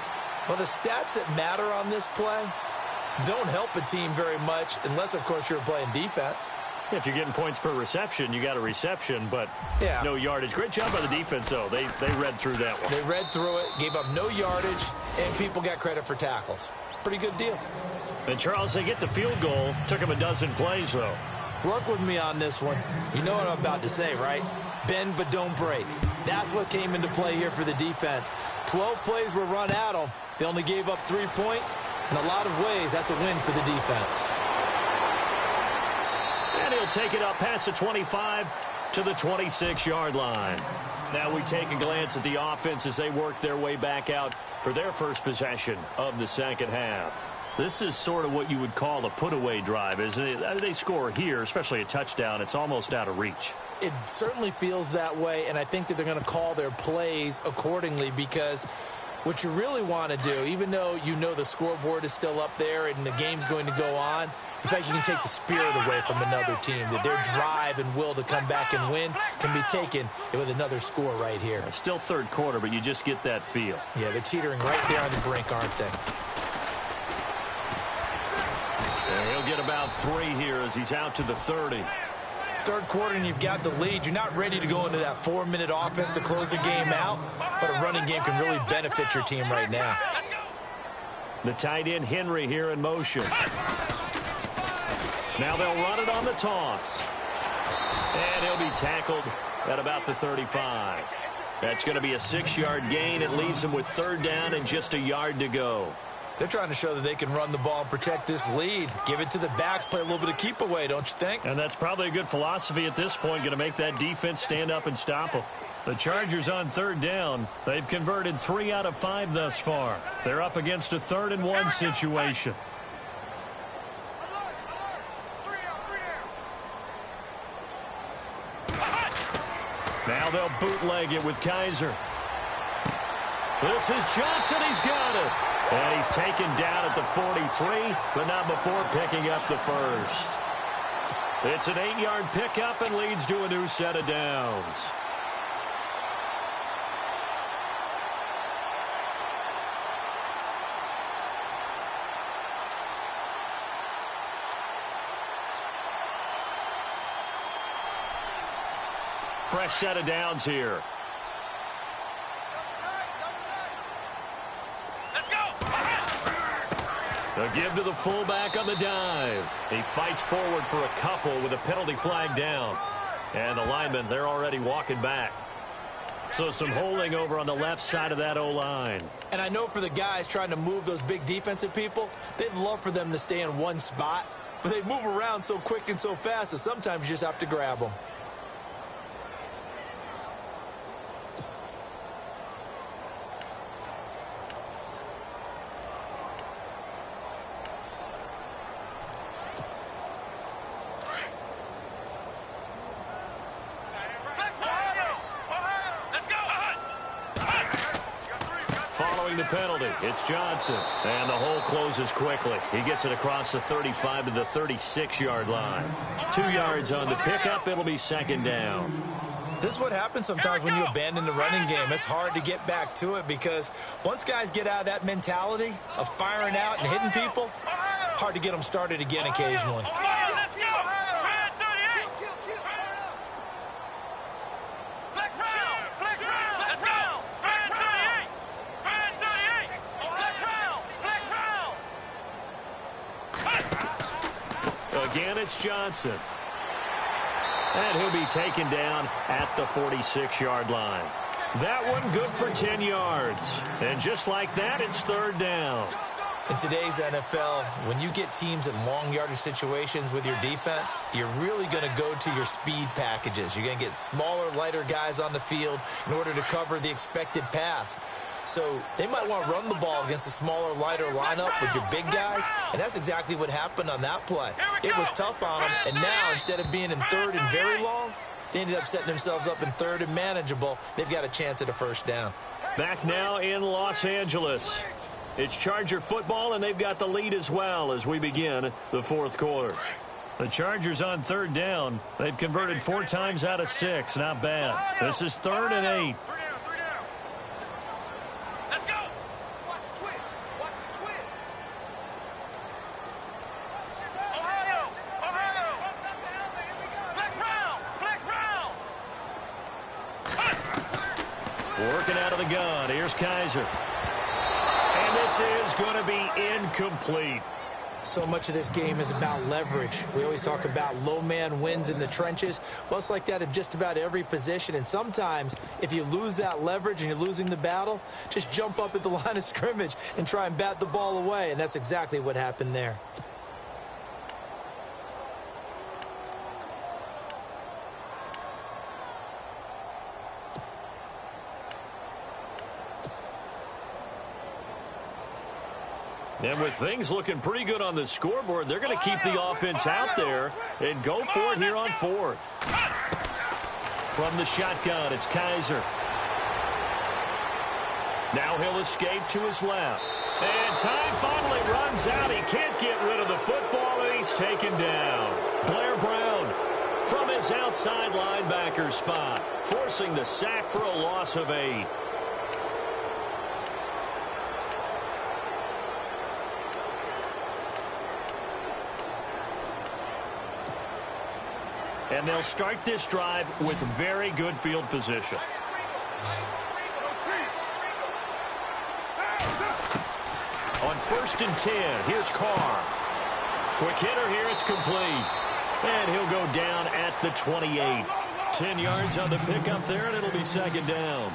Well, the stats that matter on this play don't help a team very much unless, of course, you're playing defense. If you're getting points per reception, you got a reception, but no yardage. Great job by the defense, though. They read through that one. They read through it, gave up no yardage, and people got credit for tackles. Pretty good deal. And, Charles, they get the field goal. Took them a dozen plays, though. Work with me on this one. You know what I'm about to say, right? Bend but don't break. That's what came into play here for the defense. 12 plays were run at them. They only gave up 3 points. In a lot of ways, that's a win for the defense. And he'll take it up past the 25 to the 26-yard line. Now we take a glance at the offense as they work their way back out for their first possession of the second half. This is sort of what you would call a put-away drive, isn't it? They score here, especially a touchdown. It's almost out of reach. It certainly feels that way, and I think that they're going to call their plays accordingly because what you really want to do, even though you know the scoreboard is still up there and the game's going to go on, in fact, you can take the spirit away from another team, that their drive and will to come back and win can be taken with another score right here. Still 3rd quarter, but you just get that feel. Yeah, they're teetering right there on the brink, aren't they? And he'll get about 3 here as he's out to the 30. 3rd quarter and you've got the lead. You're not ready to go into that 4-minute offense to close the game out, but a running game can really benefit your team right now. The tight end Henry here in motion. Now they'll run it on the toss. And he'll be tackled at about the 35. That's going to be a 6-yard gain. It leaves them with 3rd down and just a yard to go. They're trying to show that they can run the ball and protect this lead. Give it to the backs, play a little bit of keep away, don't you think? And that's probably a good philosophy at this point, going to make that defense stand up and stop them. The Chargers on 3rd down. They've converted 3 out of 5 thus far. They're up against a 3rd and 1 situation. Now they'll bootleg it with Kaiser. This is Johnson. He's got it. And he's taken down at the 43, but not before picking up the first. It's an 8-yard pickup and leads to a new set of downs. Fresh set of downs here. A give to the fullback on the dive. He fights forward for a couple with a penalty flag down. And the linemen, they're already walking back. So some holding over on the left side of that O-line. And I know for the guys trying to move those big defensive people, they'd love for them to stay in one spot. But they move around so quick and so fast that sometimes you just have to grab them. The penalty. It's Johnson. And the hole closes quickly. He gets it across the 35 to the 36-yard line. 2 yards on the pickup. It'll be 2nd down. This is what happens sometimes when you abandon the running game. It's hard to get back to it because once guys get out of that mentality of firing out and hitting people, hard to get them started again occasionally. again, it's Johnson. And he'll be taken down at the 46-yard line. That one good for 10 yards. And just like that, it's third down. In today's NFL, when you get teams in long yardage situations with your defense, you're really going to go to your speed packages. You're going to get smaller, lighter guys on the field in order to cover the expected pass. So they might want to run the ball against a smaller, lighter lineup with your big guys, and that's exactly what happened on that play. It was tough on them, and now instead of being in third and very long, they ended up setting themselves up in third and manageable. They've got a chance at a first down. Back now in Los Angeles. It's Charger football, and they've got the lead as well as we begin the fourth quarter. The Chargers on third down. They've converted 4 times out of 6. Not bad. This is 3rd and 8. Let's go. Watch the twist. Watch the twist. Ohio. Flex round. Working out of the gun. Here's Kaiser. And this is going to be incomplete. So much of this game is about leverage. We always talk about low man wins in the trenches. Well, it's like that in just about every position. And sometimes, if you lose that leverage and you're losing the battle, just jump up at the line of scrimmage and try and bat the ball away. And that's exactly what happened there. And with things looking pretty good on the scoreboard, they're going to keep the offense out there and go for it here on 4th. From the shotgun, it's Kaiser. Now he'll escape to his left. And time finally runs out. He can't get rid of the football, and he's taken down. Blair Brown from his outside linebacker spot, forcing the sack for a loss of 8. And they'll start this drive with very good field position. On 1st and 10, here's Carr. Quick hitter here, it's complete. And he'll go down at the 28. 10 yards on the pickup there, and it'll be 2nd down.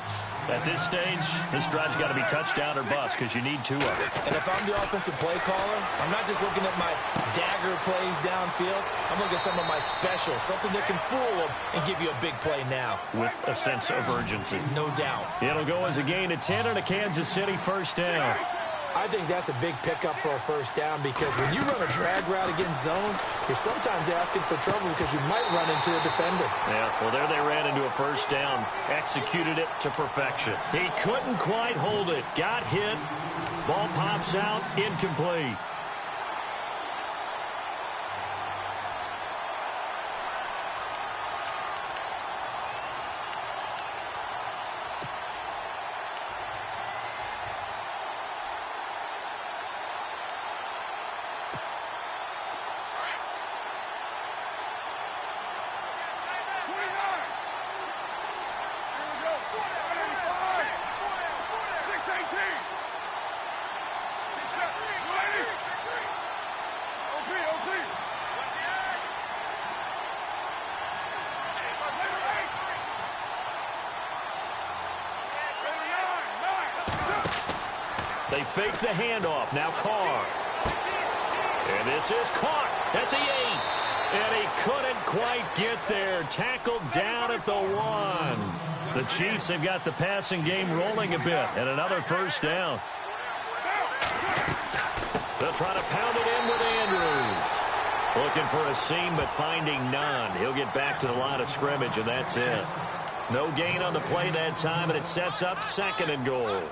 At this stage, this drive's got to be touchdown or bust because you need 2 of them. And if I'm the offensive play caller, I'm not just looking at my dagger plays downfield. I'm looking at some of my specials, something that can fool them and give you a big play now. With a sense of urgency. No doubt. It'll go as a gain of 10 and a Kansas City first down. I think that's a big pickup for a first down because when you run a drag route against zone, you're sometimes asking for trouble because you might run into a defender. Yeah, well, there they ran into a first down. Executed it to perfection. He couldn't quite hold it. Got hit. Ball pops out. Incomplete. They fake the handoff. Now Carr. And this is caught at the 8. And he couldn't quite get there. Tackled down at the 1. The Chiefs have got the passing game rolling a bit. And another first down. They'll try to pound it in with Andrews. Looking for a seam, but finding none. He'll get back to the line of scrimmage, and that's it. No gain on the play that time, and it sets up 2nd and goal.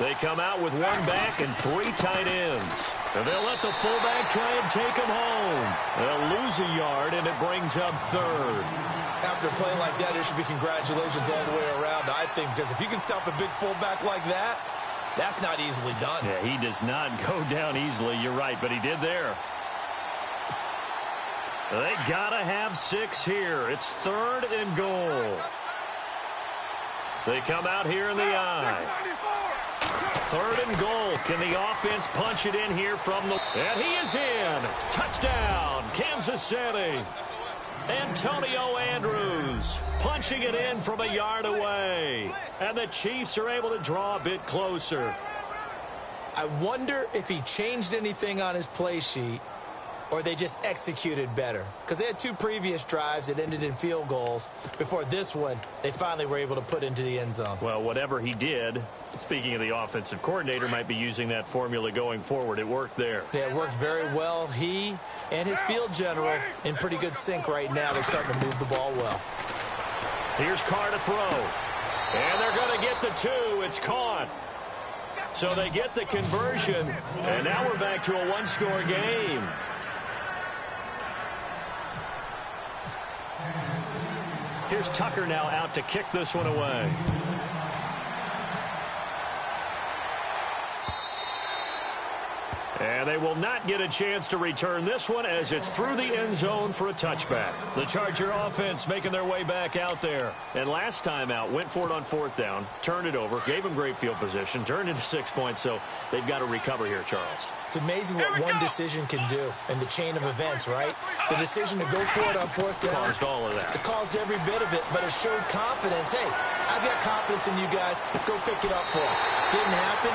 They come out with one back and three tight ends. And they'll let the fullback try and take him home. They'll lose a yard, and it brings up third. After a play like that, there should be congratulations all the way around, I think, because if you can stop a big fullback like that, that's not easily done. Yeah, he does not go down easily. You're right, but he did there. They got to have 6 here. It's 3rd and goal. They come out here in the I. 3rd and goal. Can the offense punch it in here from the... And he is in. Touchdown, Kansas City. Antonio Andrews punching it in from a yard away. And the Chiefs are able to draw a bit closer. I wonder if he changed anything on his play sheet or they just executed better. Because they had 2 previous drives that ended in field goals. Before this one, they finally were able to put into the end zone. Well, whatever he did, speaking of the offensive coordinator, might be using that formula going forward. It worked there. Yeah, it worked very well. He and his field general in pretty good sync right now. They're starting to move the ball well. Here's Carr to throw. And they're going to get the 2. It's caught. So they get the conversion. And now we're back to a 1-score game. Here's Tucker now out to kick this one away. And they will not get a chance to return this one as it's through the end zone for a touchback. The Charger offense making their way back out there. And last time out, went for it on 4th down, turned it over, gave them great field position, turned into 6 points, so they've got to recover here, Charles. It's amazing what one decision can do in the chain of events, right? The decision to go for it on 4th down. Caused all of that. It caused every bit of it, but it showed confidence. Hey, I've got confidence in you guys. Go pick it up for them. Didn't happen.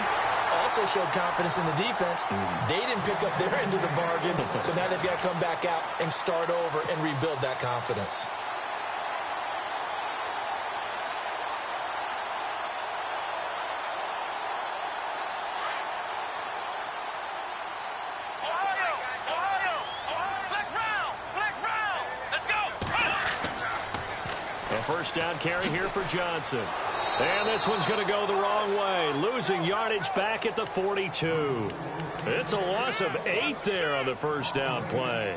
Also showed confidence in the defense. They didn't pick up their end of the bargain, so now they've got to come back out and start over and rebuild that confidence. A first down carry here for Johnson. And this one's going to go the wrong way. Losing yardage back at the 42. It's a loss of 8 there on the first down play.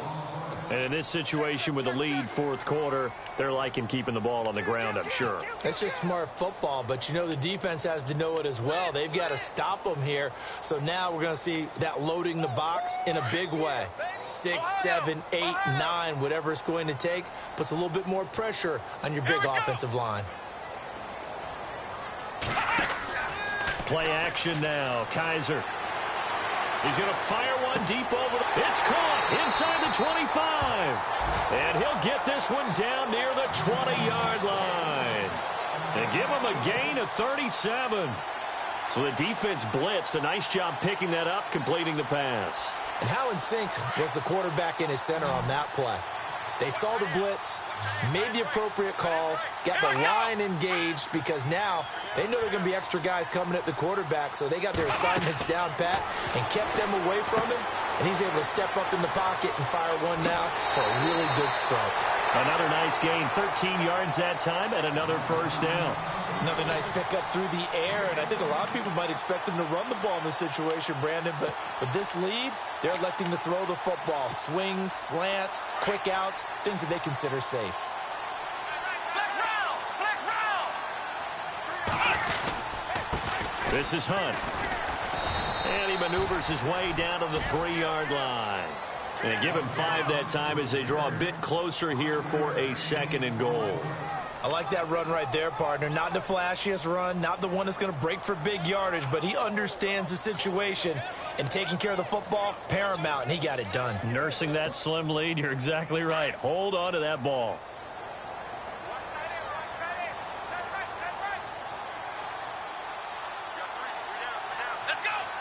And in this situation with the lead 4th quarter, they're liking keeping the ball on the ground, I'm sure. It's just smart football, but you know the defense has to know it as well. They've got to stop them here. So now we're going to see that loading the box in a big way. 6, 7, 8, 9, whatever it's going to take, puts a little bit more pressure on your big offensive line. Play action now. Kaiser. He's going to fire one deep over. It's caught inside the 25. And he'll get this one down near the 20-yard line. They give him a gain of 37. So the defense blitzed. A nice job picking that up, completing the pass. And how in sync was the quarterback in his center on that play? They saw the blitz, made the appropriate calls, got the line engaged because now they know there are going to be extra guys coming at the quarterback, so they got their assignments down pat and kept them away from him, and he's able to step up in the pocket and fire one now for a really good strike. Another nice gain, 13 yards that time, and another first down. Another nice pickup through the air, and I think a lot of people might expect him to run the ball in this situation, Brandon, but with this lead, they're electing to throw the football. Swings, slants, quick outs, things that they consider safe. This is Hunt. And he maneuvers his way down to the 3-yard line. And give him 5 that time as they draw a bit closer here for a 2nd and goal. I like that run right there, partner. Not the flashiest run, not the one that's going to break for big yardage, but he understands the situation, and taking care of the football, paramount, and he got it done. Nursing that slim lead, you're exactly right. Hold on to that ball.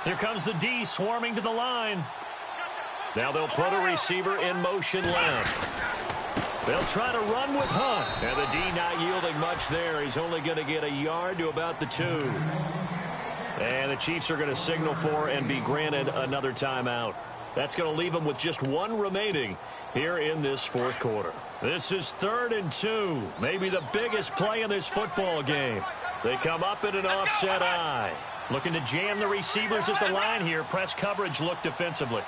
Here comes the D swarming to the line. Now they'll put a receiver in motion left. They'll try to run with Hunt. And the D not yielding much there. He's only going to get a yard to about the 2. And the Chiefs are going to signal for and be granted another timeout. That's going to leave them with just 1 remaining here in this 4th quarter. This is 3rd and 2. Maybe the biggest play in this football game. They come up in an offset I. Looking to jam the receivers at the line here. Press coverage look defensively.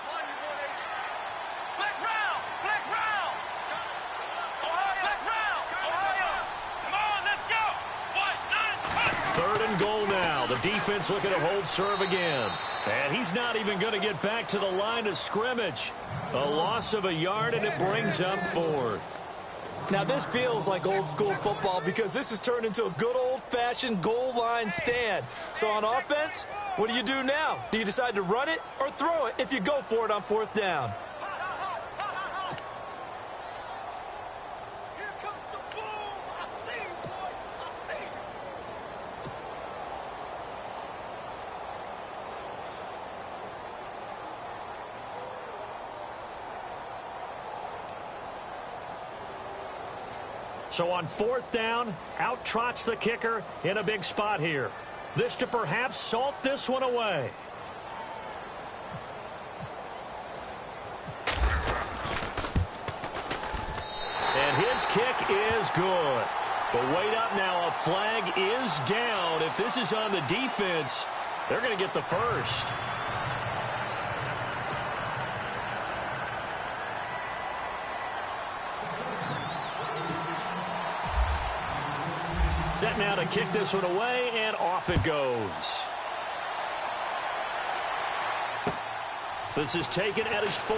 Third and goal now. The defense looking to hold serve again. And he's not even going to get back to the line of scrimmage. A loss of a yard, and it brings up fourth. Now, this feels like old-school football because this has turned into a good old-fashioned goal line stand. So on offense, what do you do now? Do you decide to run it or throw it if you go for it on fourth down? Here comes the boom. I see you, boy. I see you. So on fourth down, out trots the kicker in a big spot here. This to perhaps salt this one away. And his kick is good. But wait up now, a flag is down. If this is on the defense, they're going to get the first. Set now to kick this one away, and off it goes. This is taken at his 4.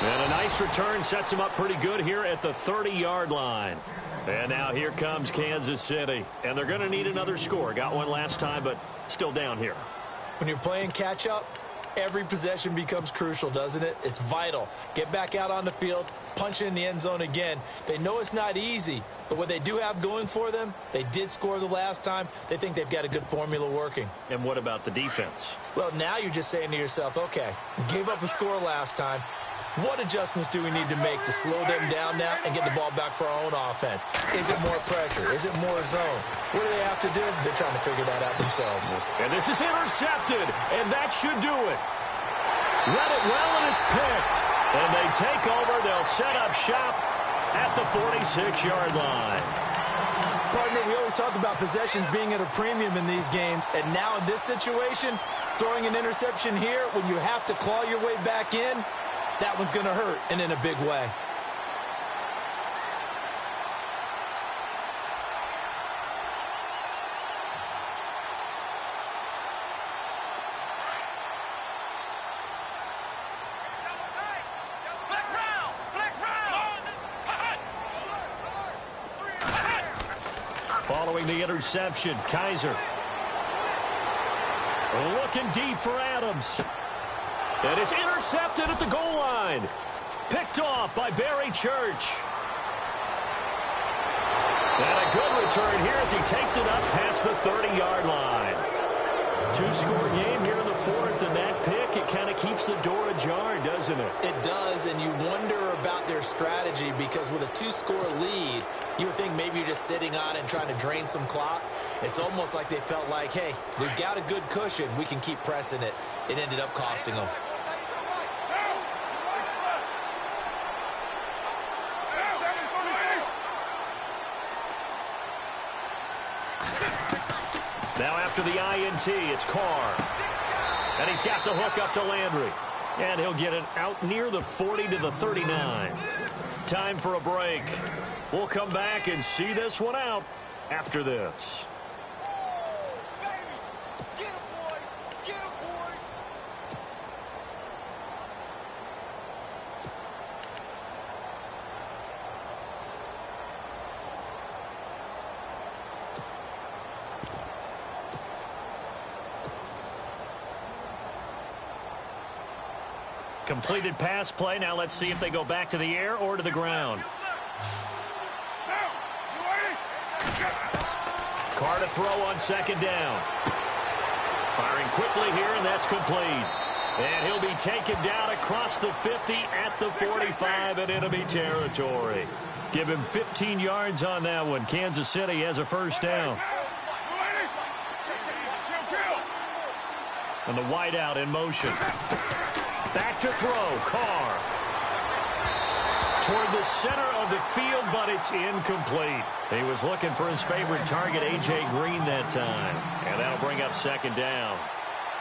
And a nice return sets him up pretty good here at the 30-yard line. And now here comes Kansas City. And they're going to need another score. Got one last time, but still down here. When you're playing catch-up, every possession becomes crucial, doesn't it? It's vital. Get back out on the field, punch it in the end zone again. They know it's not easy, but what they do have going for them, they did score the last time. They think they've got a good formula working. And what about the defense? Well, now you're just saying to yourself, okay, gave up a score last time. What adjustments do we need to make to slow them down now and get the ball back for our own offense? Is it more pressure? Is it more zone? What do they have to do? They're trying to figure that out themselves. And this is intercepted, and that should do it. Read it well, and it's picked. And they take over. They'll set up shop at the 46-yard line. Partner, we always talk about possessions being at a premium in these games, and now in this situation, throwing an interception here when you have to claw your way back in, that one's going to hurt, and in a big way. Following the interception, Kaiser. Looking deep for Adams. And it's intercepted at the goal line. Picked off by Barry Church. And a good return here as he takes it up past the 30-yard line. Two-score game here in the fourth, and that pick, it kind of keeps the door ajar, doesn't it? It does, and you wonder about their strategy because with a two-score lead, you would think maybe you're just sitting on it and trying to drain some clock. It's almost like they felt like, hey, we've got a good cushion. We can keep pressing it. It ended up costing them. Now after the INT, it's Carr. And he's got the hook up to Landry. And he'll get it out near the 40 to the 39. Time for a break. We'll come back and see this one out after this. Get him, boy. Get him, boy. Completed pass play. Now let's see if they go back to the air or to the ground. Carr to throw on second down. Firing quickly here, and that's complete. And he'll be taken down across the 50 at the 45 in enemy territory. Give him 15 yards on that one. Kansas City has a first down. And the wideout in motion. Back to throw, Carr. toward the center of the field, but it's incomplete. He was looking for his favorite target, A.J. Green, that time. And that'll bring up second down.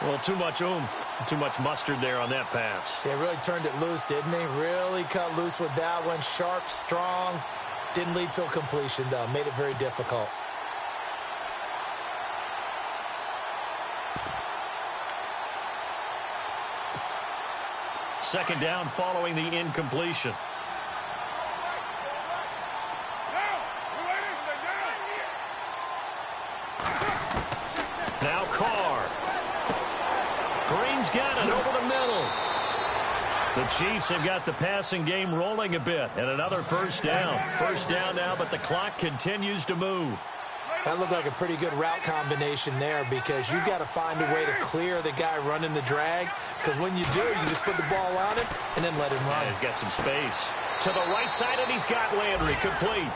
Well, too much oomph, too much mustard there on that pass. Yeah, really turned it loose, didn't he? Really cut loose with that one. Sharp, strong. Didn't lead to a completion, though. Made it very difficult. Second down following the incompletion. Now Carr. Green's got it over the middle. The Chiefs have got the passing game rolling a bit, and another first down. First down now, but the clock continues to move. That looked like a pretty good route combination there because you've got to find a way to clear the guy running the drag, because when you do, you just put the ball on him and then let him run. Yeah, he's got some space. To the right side, and he's got Landry complete.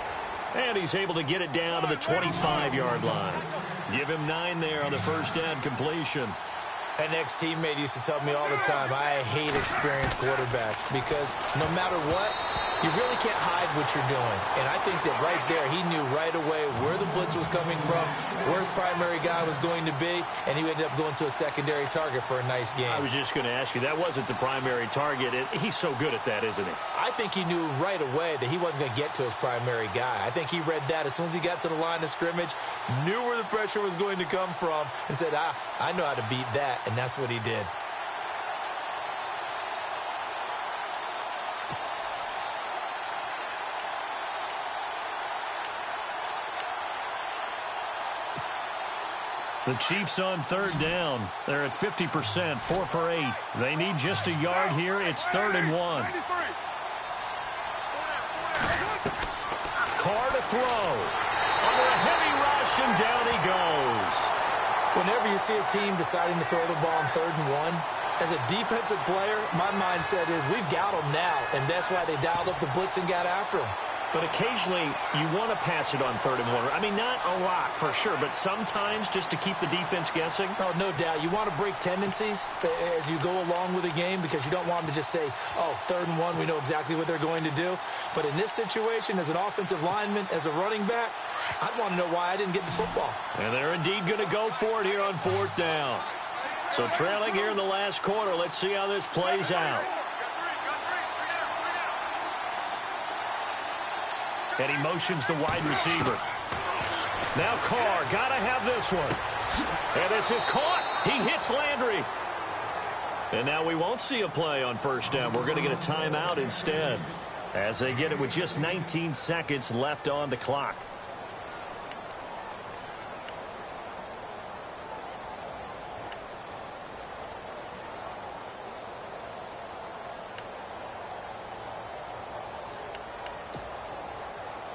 And he's able to get it down to the 25-yard line. Give him 9 there on the first down completion. An ex-teammate used to tell me all the time, I hate experienced quarterbacks because no matter what, you really can't hide what you're doing. And I think that right there, he knew right away where the blitz was coming from, where his primary guy was going to be, and he ended up going to a secondary target for a nice game. I was just going to ask you, that wasn't the primary target. He's so good at that, isn't he? I think he knew right away that he wasn't going to get to his primary guy. I think he read that as soon as he got to the line of scrimmage, knew where the pressure was going to come from, and said, I know how to beat that, and that's what he did. The Chiefs on third down. They're at 50%, 4 for 8. They need just a yard here. It's 3rd and 1. Carr to throw. Under a heavy rush, and down he goes. Whenever you see a team deciding to throw the ball on 3rd and 1, as a defensive player, my mindset is we've got them now, and that's why they dialed up the blitz and got after them. But occasionally, you want to pass it on 3rd and 1. I mean, not a lot, for sure, but sometimes just to keep the defense guessing. Oh, no doubt. You want to break tendencies as you go along with the game because you don't want them to just say, oh, 3rd and 1, we know exactly what they're going to do. But in this situation, as an offensive lineman, as a running back, I'd want to know why I didn't get the football. And they're indeed going to go for it here on 4th down. So trailing here in the last quarter, let's see how this plays out. And he motions the wide receiver. Now Carr, got to have this one. And this is caught. He hits Landry. And now we won't see a play on 1st down. We're going to get a timeout instead, as they get it with just 19 seconds left on the clock.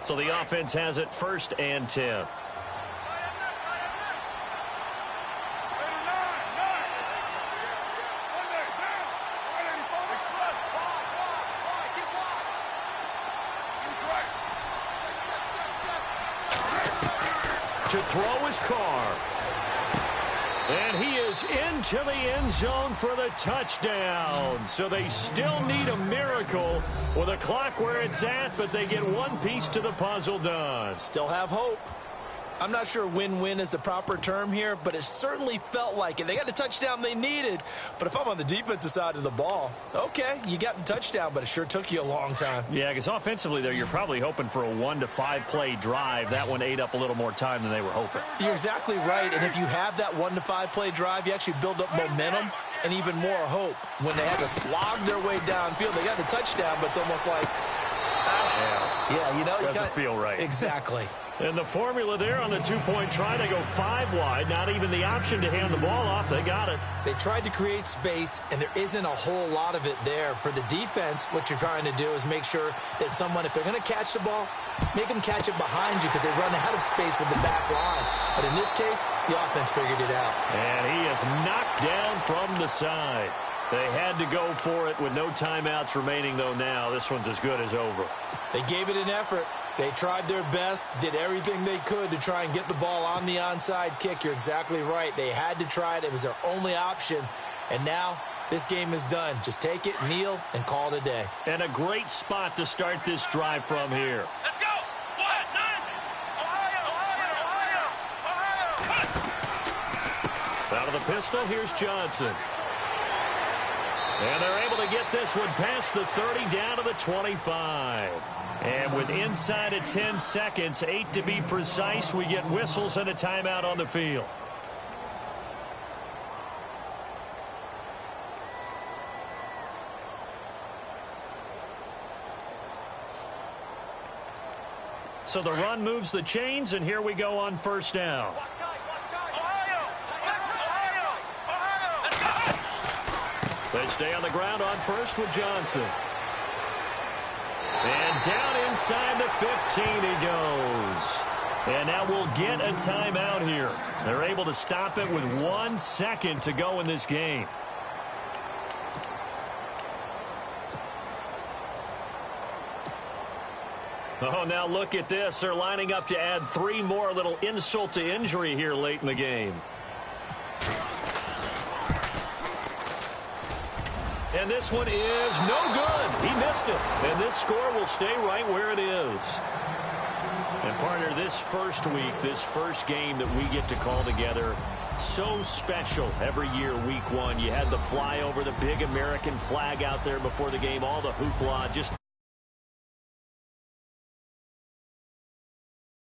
So the offense has it 1st and 10. To throw is Carr. And he is into the end zone for the touchdown. So they still need a miracle with a clock where it's at, but they get one piece to the puzzle done. Still have hope. I'm not sure win-win is the proper term here, but it certainly felt like it. They got the touchdown they needed, but if I'm on the defensive side of the ball, okay, you got the touchdown, but it sure took you a long time. Yeah, because offensively, though, you're probably hoping for a 1 to 5 play drive. That one ate up a little more time than they were hoping. You're exactly right, and if you have that 1 to 5 play drive, you actually build up momentum and even more hope. When they had to slog their way downfield, they got the touchdown, but it's almost like, yeah, you know. Doesn't feel right. Exactly. And the formula there on the 2-point try, they go 5 wide. Not even the option to hand the ball off. They got it. They tried to create space, and there isn't a whole lot of it there. For the defense, what you're trying to do is make sure that if they're going to catch the ball, make them catch it behind you because they run out of space with the back line. But in this case, the offense figured it out. And he is knocked down from the side. They had to go for it with no timeouts remaining, though, now. This one's as good as over. They gave it an effort. They tried their best, did everything they could to try and get the ball on the onside kick. You're exactly right. They had to try it. It was their only option. And now This game is done. Just take it, kneel, and call it a day. And a great spot to start this drive from here. Let's go. What? Nine. Ohio. Out of the pistol, here's Johnson. And they're able to get this one past the 30 down to the 25. And with inside of 10 seconds, 8 to be precise, we get whistles and a timeout on the field. So the run moves the chains, and here we go on first down. Watch tight. Ohio. Let's go. They stay on the ground on first with Johnson. And down inside the 15 he goes. And now we'll get a timeout here. They're able to stop it with 1 second to go in this game. Oh, now look at this. They're lining up to add 3 more, a little insult to injury here late in the game. And this one is no good. He missed it. And this score will stay right where it is. And partner, this first week, this first game that we get to call together, so special every year, week 1. You had the flyover, the big American flag out there before the game, all the hoopla, just